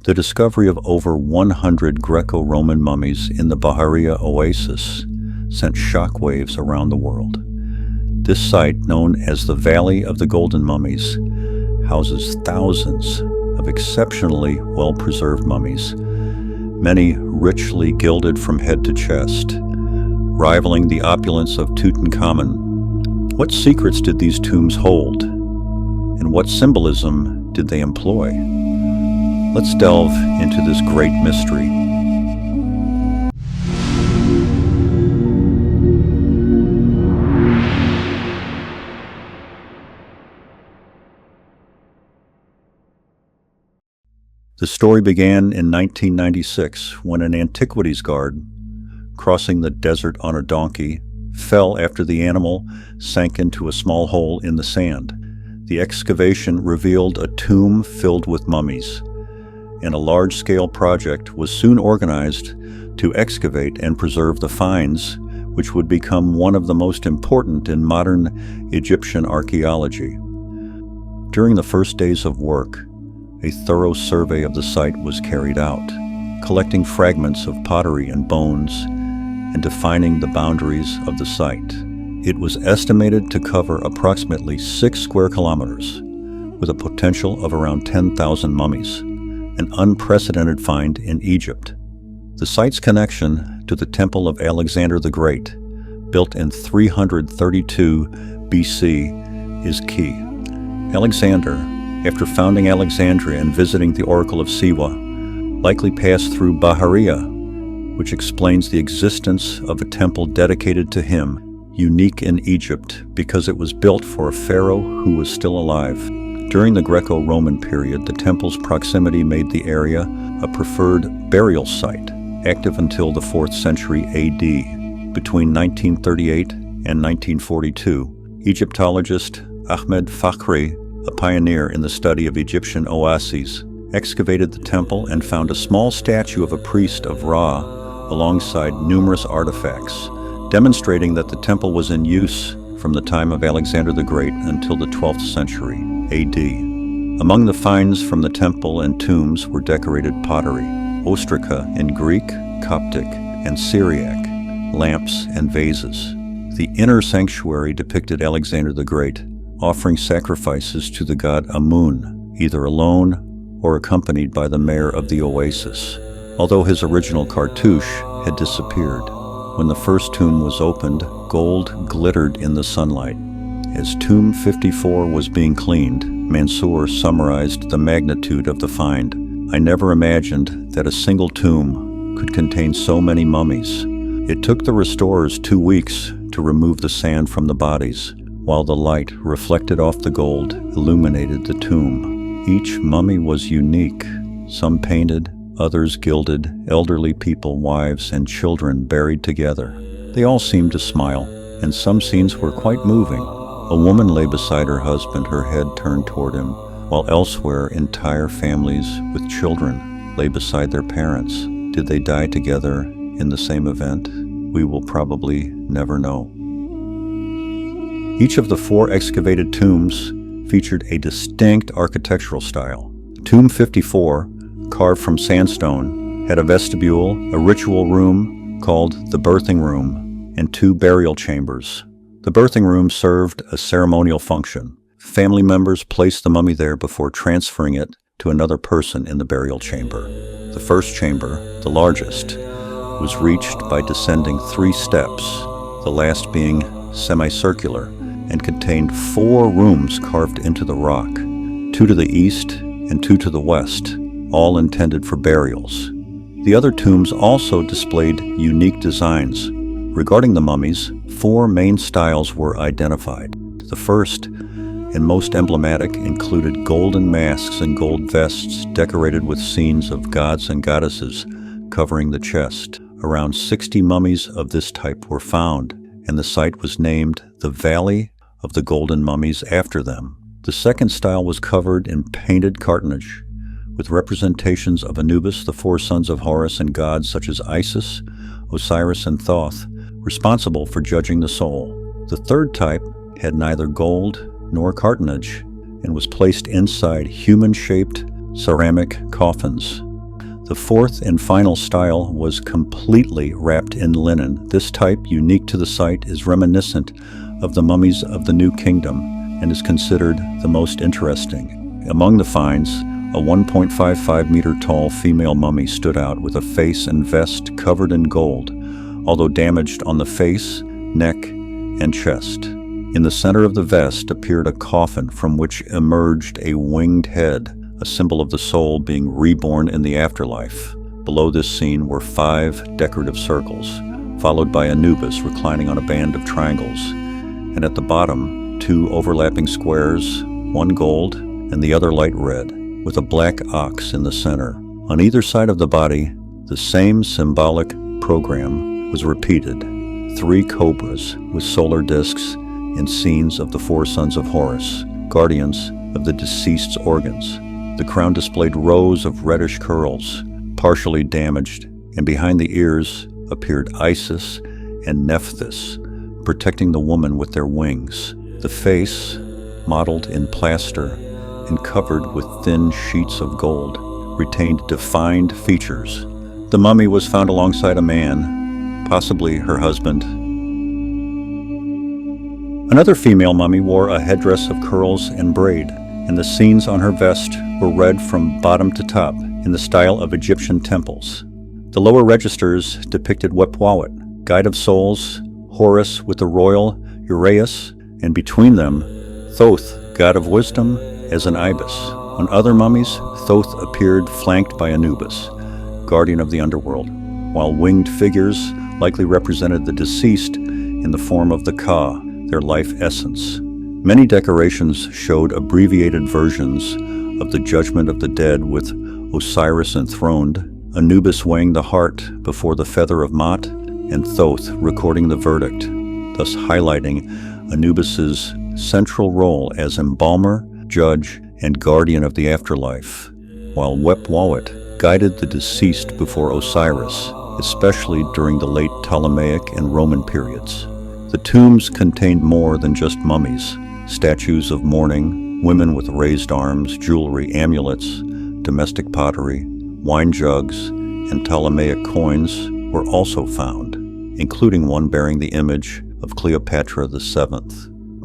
The discovery of over 100 Greco-Roman mummies in the Bahariya Oasis sent shockwaves around the world. This site, known as the Valley of the Golden Mummies, houses thousands of exceptionally well-preserved mummies, many richly gilded from head to chest, rivaling the opulence of Tutankhamun. What secrets did these tombs hold, and what symbolism did they employ? Let's delve into this great mystery. The story began in 1996 when an antiquities guard, crossing the desert on a donkey, fell after the animal sank into a small hole in the sand. The excavation revealed a tomb filled with mummies, and a large-scale project was soon organized to excavate and preserve the finds, which would become one of the most important in modern Egyptian archaeology. During the first days of work, a thorough survey of the site was carried out, collecting fragments of pottery and bones and defining the boundaries of the site. It was estimated to cover approximately 6 square kilometers, with a potential of around 10,000 mummies, an unprecedented find in Egypt. The site's connection to the Temple of Alexander the Great, built in 332 BC, is key. Alexander, after founding Alexandria and visiting the Oracle of Siwa, likely passed through Bahariya, which explains the existence of a temple dedicated to him, unique in Egypt because it was built for a pharaoh who was still alive. During the Greco-Roman period, the temple's proximity made the area a preferred burial site, active until the 4th century AD. Between 1938 and 1942, Egyptologist Ahmed Fakhri, a pioneer in the study of Egyptian oases, excavated the temple and found a small statue of a priest of Ra alongside numerous artifacts, demonstrating that the temple was in use from the time of Alexander the Great until the 12th century AD. Among the finds from the temple and tombs were decorated pottery, ostraca in Greek, Coptic, and Syriac, lamps and vases. The inner sanctuary depicted Alexander the Great offering sacrifices to the god Amun, either alone or accompanied by the mayor of the Oasis, although his original cartouche had disappeared. When the first tomb was opened, gold glittered in the sunlight. As Tomb 54 was being cleaned, Mansour summarized the magnitude of the find. "I never imagined that a single tomb could contain so many mummies. It took the restorers 2 weeks to remove the sand from the bodies, while the light reflected off the gold illuminated the tomb. Each mummy was unique, some painted, others gilded, elderly people, wives, and children buried together. They all seemed to smile, and some scenes were quite moving. A woman lay beside her husband, her head turned toward him, while elsewhere entire families with children lay beside their parents. Did they die together in the same event? We will probably never know." Each of the 4 excavated tombs featured a distinct architectural style. Tomb 54, carved from sandstone, had a vestibule, a ritual room called the birthing room, and 2 burial chambers. The birthing room served a ceremonial function. Family members placed the mummy there before transferring it to another person in the burial chamber. The first chamber, the largest, was reached by descending 3 steps, the last being semicircular, and contained 4 rooms carved into the rock, 2 to the east and 2 to the west, all intended for burials. The other tombs also displayed unique designs. Regarding the mummies, 4 main styles were identified. The first and most emblematic included golden masks and gold vests decorated with scenes of gods and goddesses covering the chest. Around 60 mummies of this type were found, and the site was named the Valley of the Golden Mummies after them. The second style was covered in painted cartonnage, with representations of Anubis, the 4 sons of Horus, and gods such as Isis, Osiris, and Thoth, responsible for judging the soul. The third type had neither gold nor cartonnage and was placed inside human-shaped ceramic coffins. The fourth and final style was completely wrapped in linen. This type, unique to the site, is reminiscent of the mummies of the New Kingdom and is considered the most interesting. Among the finds, a 1.55-meter tall female mummy stood out with a face and vest covered in gold, although damaged on the face, neck, and chest. In the center of the vest appeared a coffin from which emerged a winged head, a symbol of the soul being reborn in the afterlife. Below this scene were 5 decorative circles, followed by Anubis reclining on a band of triangles, and at the bottom, 2 overlapping squares, one gold and the other light red, with a black ox in the center. On either side of the body, the same symbolic program was repeated. 3 cobras with solar discs and scenes of the 4 sons of Horus, guardians of the deceased's organs. The crown displayed rows of reddish curls, partially damaged, and behind the ears appeared Isis and Nephthys, protecting the woman with their wings. The face, modeled in plaster and covered with thin sheets of gold, retained defined features. The mummy was found alongside a man, possibly her husband. Another female mummy wore a headdress of curls and braid, and the scenes on her vest were read from bottom to top in the style of Egyptian temples. The lower registers depicted Wepwawet, guide of souls, Horus with the royal Uraeus, and between them, Thoth, god of wisdom, as an ibis. On other mummies, Thoth appeared flanked by Anubis, guardian of the underworld, while winged figures likely represented the deceased in the form of the Ka, their life essence. Many decorations showed abbreviated versions of the judgment of the dead, with Osiris enthroned, Anubis weighing the heart before the feather of Ma'at, and Thoth recording the verdict, thus highlighting Anubis's central role as embalmer, judge, and guardian of the afterlife, while Wepwawet guided the deceased before Osiris, especially during the late Ptolemaic and Roman periods. The tombs contained more than just mummies. Statues of mourning, women with raised arms, jewelry, amulets, domestic pottery, wine jugs, and Ptolemaic coins were also found, including one bearing the image of Cleopatra VII.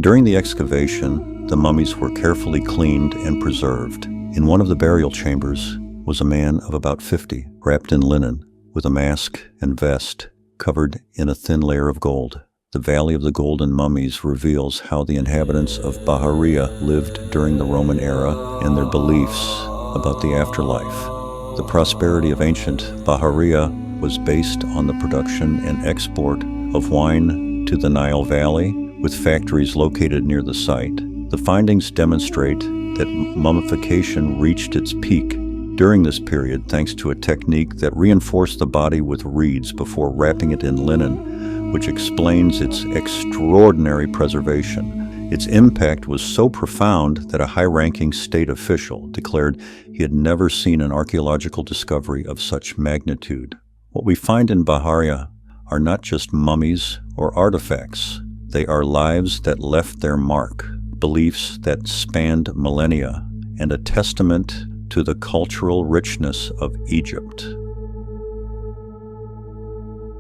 During the excavation, the mummies were carefully cleaned and preserved. In one of the burial chambers was a man of about 50, wrapped in linen, with a mask and vest covered in a thin layer of gold. The Valley of the Golden Mummies reveals how the inhabitants of Bahariya lived during the Roman era and their beliefs about the afterlife. The prosperity of ancient Bahariya was based on the production and export of wine to the Nile Valley, with factories located near the site. The findings demonstrate that mummification reached its peak during this period thanks to a technique that reinforced the body with reeds before wrapping it in linen, which explains its extraordinary preservation. Its impact was so profound that a high-ranking state official declared he had never seen an archaeological discovery of such magnitude. What we find in Bahariya are not just mummies or artifacts. They are lives that left their mark, beliefs that spanned millennia, and a testament to the cultural richness of Egypt.